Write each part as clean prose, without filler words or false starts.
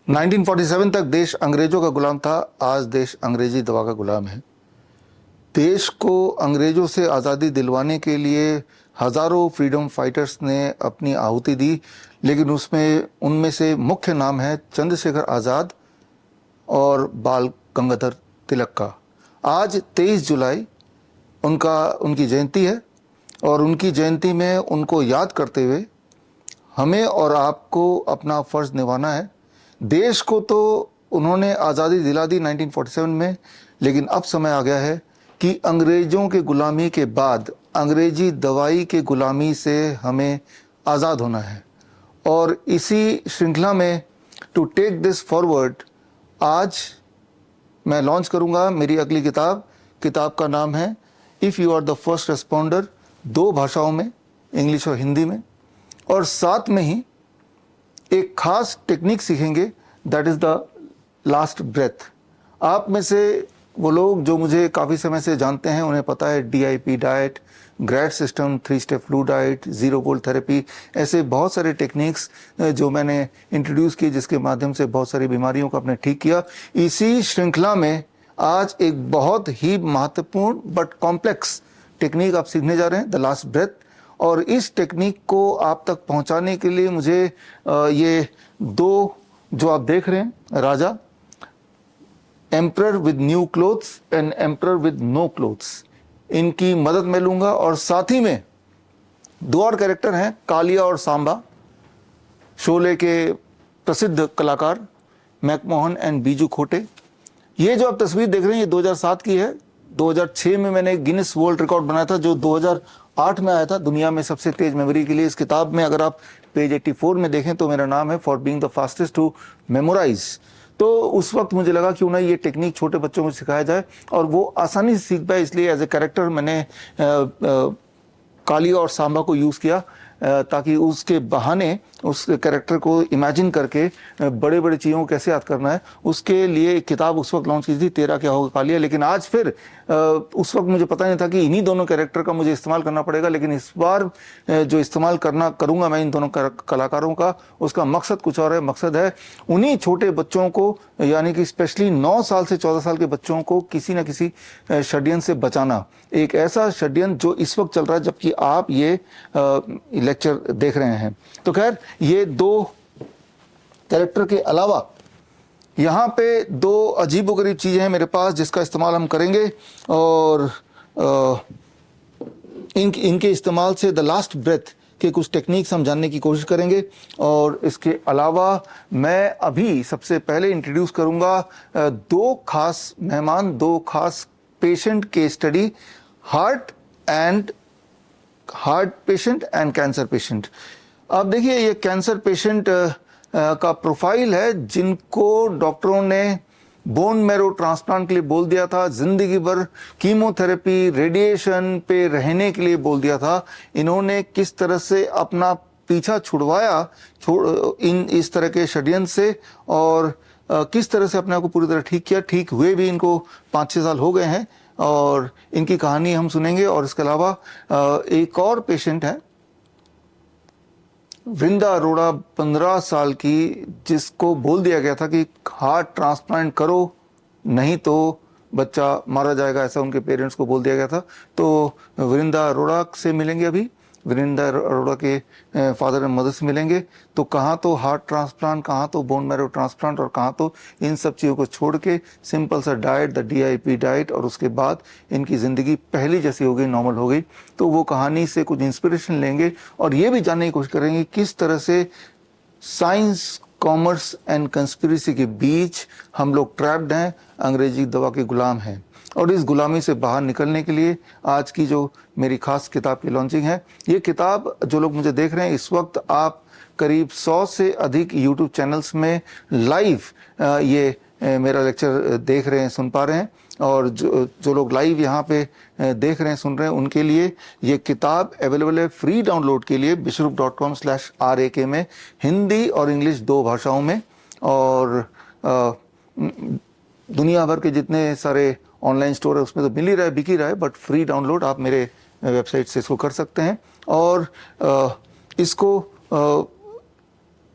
1947 तक देश अंग्रेजों का गुलाम था, आज देश अंग्रेजी दवा का गुलाम है। देश को अंग्रेजों से आज़ादी दिलवाने के लिए हज़ारों फ्रीडम फाइटर्स ने अपनी आहुति दी, लेकिन उनमें से मुख्य नाम है चंद्रशेखर आज़ाद और बाल गंगाधर तिलक का। आज 23 जुलाई उनकी जयंती है और उनकी जयंती में उनको याद करते हुए हमें और आपको अपना फ़र्ज़ निभाना है। देश को तो उन्होंने आज़ादी दिला दी 1947 में, लेकिन अब समय आ गया है कि अंग्रेज़ों के गुलामी के बाद अंग्रेजी दवाई के गुलामी से हमें आज़ाद होना है। और इसी श्रृंखला में टू टेक दिस फॉरवर्ड आज मैं लॉन्च करूंगा मेरी अगली किताब का नाम है if you are the first responder, 2 भाषाओं में, इंग्लिश और हिंदी में, और साथ में ही एक खास टेक्निक सीखेंगे, that is the last breath. आप में से वो लोग जो मुझे काफ़ी समय से जानते हैं उन्हें पता है DIP diet, grad system, 3 step flu diet, zero bolt therapy, ऐसे बहुत सारे टेक्निक्स जो मैंने इंट्रोड्यूस किए जिसके माध्यम से बहुत सारी बीमारियों को आपने ठीक किया। इसी श्रृंखला में आज एक बहुत ही महत्वपूर्ण बट कॉम्प्लेक्स टेक्निक आप सीखने जा रहे हैं, द लास्ट ब्रेथ। और इस टेक्निक को आप तक पहुंचाने के लिए मुझे ये 2 जो आप देख रहे हैं राजा, emperor with new clothes and emperor with no clothes, इनकी मदद मैं लूंगा। और साथ ही में 2 और कैरेक्टर हैं, कालिया और सांबा, शोले के प्रसिद्ध कलाकार मैकमोहन एंड बीजू खोटे। ये जो आप तस्वीर देख रहे हैं ये 2007 की है। 2006 में मैंने गिनीज वर्ल्ड रिकॉर्ड बनाया था जो 2008 में आया था, दुनिया में सबसे तेज मेमोरी के लिए। इस किताब में अगर आप पेज 84 में देखें तो मेरा नाम है for being the fastest to memorise. तो उस वक्त मुझे लगा क्यों ना ये टेक्निक छोटे बच्चों को सिखाया जाए और वो आसानी से सीख पाए, इसलिए एज ए कैरेक्टर मैंने कालिया और सांबा को यूज़ किया ताकि उसके बहाने उस कैरेक्टर को इमेजिन करके बड़े बड़े चीज़ों को कैसे याद करना है, उसके लिए एक किताब उस वक्त लॉन्च की थी, तेरा क्या होगा कालिया। लेकिन आज फिर उस वक्त मुझे पता नहीं था कि इन्हीं दोनों कैरेक्टर का मुझे इस्तेमाल करना पड़ेगा, लेकिन इस बार जो इस्तेमाल करूँगा मैं इन दोनों कलाकारों का, उसका मकसद कुछ और है। मकसद है उन्हीं छोटे बच्चों को, यानी कि स्पेशली 9 साल से 14 साल के बच्चों को किसी न किसी षड्यंत्र से बचाना। एक ऐसा षड्यंत्र जो इस वक्त चल रहा है जबकि आप ये लेक्चर देख रहे हैं। तो खैर, ये 2 कैरेक्टर के अलावा यहाँ पे 2 अजीबोगरीब चीज़ें हैं मेरे पास जिसका इस्तेमाल हम करेंगे, और इनके इस्तेमाल से द लास्ट ब्रेथ के कुछ टेक्निक्स हम जानने की कोशिश करेंगे। और इसके अलावा मैं अभी सबसे पहले इंट्रोड्यूस करूँगा 2 खास मेहमान, 2 खास पेशेंट के study, heart patient and cancer patient. अब देखिए, ये कैंसर पेशेंट का प्रोफाइल है जिनको डॉक्टरों ने बोन मैरो ट्रांसप्लांट के लिए बोल दिया था, जिंदगी भर कीमोथेरेपी, रेडिएशन पे रहने के लिए बोल दिया था। इन्होंने किस तरह से अपना पीछा छुड़वाया इस तरह के षड्यंत्र से, और किस तरह से अपने आप को पूरी तरह ठीक किया। ठीक हुए भी इनको 5-6 साल हो गए हैं और इनकी कहानी हम सुनेंगे। और इसके अलावा एक और पेशेंट है, वृंदा अरोड़ा, 15 साल की, जिसको बोल दिया गया था कि हार्ट ट्रांसप्लांट करो नहीं तो बच्चा मारा जाएगा, ऐसा उनके पेरेंट्स को बोल दिया गया था। तो वृंदा अरोड़ा से मिलेंगे अभी, वृंदा अरोड़ा के फादर एंड मदर से मिलेंगे। तो कहाँ तो हार्ट ट्रांसप्लांट, कहाँ तो बोन मैरो ट्रांसप्लांट, और कहाँ तो इन सब चीज़ों को छोड़ के सिंपल सा डाइट, द DIP डाइट, और उसके बाद इनकी ज़िंदगी पहली जैसी हो गई, नॉर्मल हो गई। तो वो कहानी से कुछ इंस्पिरेशन लेंगे और ये भी जानने की कोशिश करेंगे किस तरह से साइंस, कॉमर्स एंड कंस्पिरेसी के बीच हम लोग ट्रैप्ड हैं, अंग्रेजी दवा के गुलाम हैं। और इस गुलामी से बाहर निकलने के लिए आज की जो मेरी खास किताब की लॉन्चिंग है, ये किताब जो लोग मुझे देख रहे हैं इस वक्त, आप करीब 100 से अधिक YouTube चैनल्स में लाइव ये मेरा लेक्चर देख रहे हैं, सुन पा रहे हैं। और जो लोग लाइव यहाँ पे देख रहे हैं, सुन रहे हैं, उनके लिए ये किताब अवेलेबल है फ्री डाउनलोड के लिए bishrup.com/RAK में, हिंदी और इंग्लिश 2 भाषाओं में। और दुनिया भर के जितने सारे ऑनलाइन स्टोर है उसमें तो मिल ही रहा है, बिक ही रहा है, बट फ्री डाउनलोड आप मेरे वेबसाइट से इसको कर सकते हैं। और इसको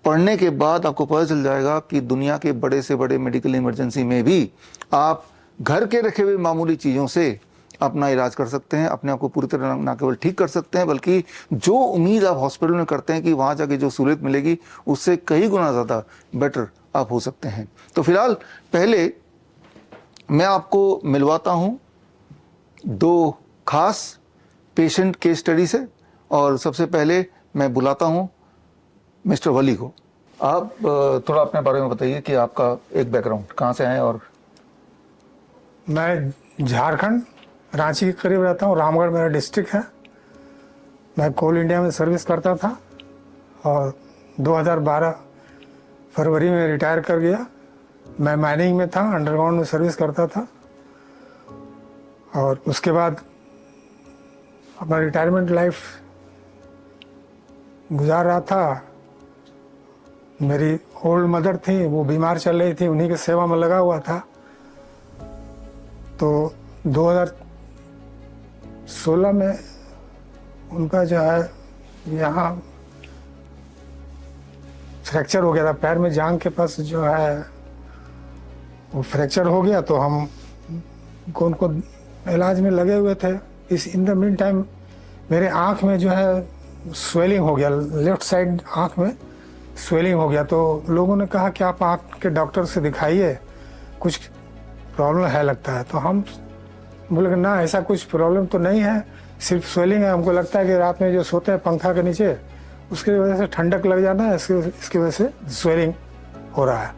पढ़ने के बाद आपको पता चल जाएगा कि दुनिया के बड़े से बड़े मेडिकल इमरजेंसी में भी आप घर के रखे हुए मामूली चीज़ों से अपना इलाज कर सकते हैं, अपने आप को पूरी तरह ना केवल ठीक कर सकते हैं बल्कि जो उम्मीद आप हॉस्पिटल में करते हैं कि वहाँ जाके जो सहूलियत मिलेगी उससे कई गुना ज़्यादा बेटर आप हो सकते हैं। तो फिलहाल पहले मैं आपको मिलवाता हूँ दो खास पेशेंट केस स्टडी से, और सबसे पहले मैं बुलाता हूँ मिस्टर वली को। आप थोड़ा अपने बारे में बताइए कि आपका एक बैकग्राउंड कहाँ से है। और मैं झारखंड रांची के करीब रहता हूँ, रामगढ़ मेरा डिस्ट्रिक्ट है। मैं कोल इंडिया में सर्विस करता था और 2012 फरवरी में रिटायर कर गया। मैं माइनिंग में था, अंडरग्राउंड में सर्विस करता था और उसके बाद अपना रिटायरमेंट लाइफ गुजार रहा था। मेरी ओल्ड मदर थी, वो बीमार चल रही थी, उन्हीं की सेवा में लगा हुआ था। तो 2016 में उनका जो है यहाँ फ्रैक्चर हो गया था, पैर में जांघ के पास जो है वो फ्रैक्चर हो गया। तो हम उनको इलाज में लगे हुए थे। इस इन द मीन टाइम मेरे आँख में जो है स्वेलिंग हो गया, लेफ्ट साइड आँख में स्वेलिंग हो गया। तो लोगों ने कहा कि आप आँख के डॉक्टर से दिखाइए, कुछ प्रॉब्लम है लगता है। तो हम बोले कि ना, ऐसा कुछ प्रॉब्लम तो नहीं है, सिर्फ स्वेलिंग है। हमको लगता है कि रात में जो सोते हैं पंखा के नीचे, उसकी वजह से ठंडक लग जाना है, इसकी वजह से स्वेलिंग हो रहा है।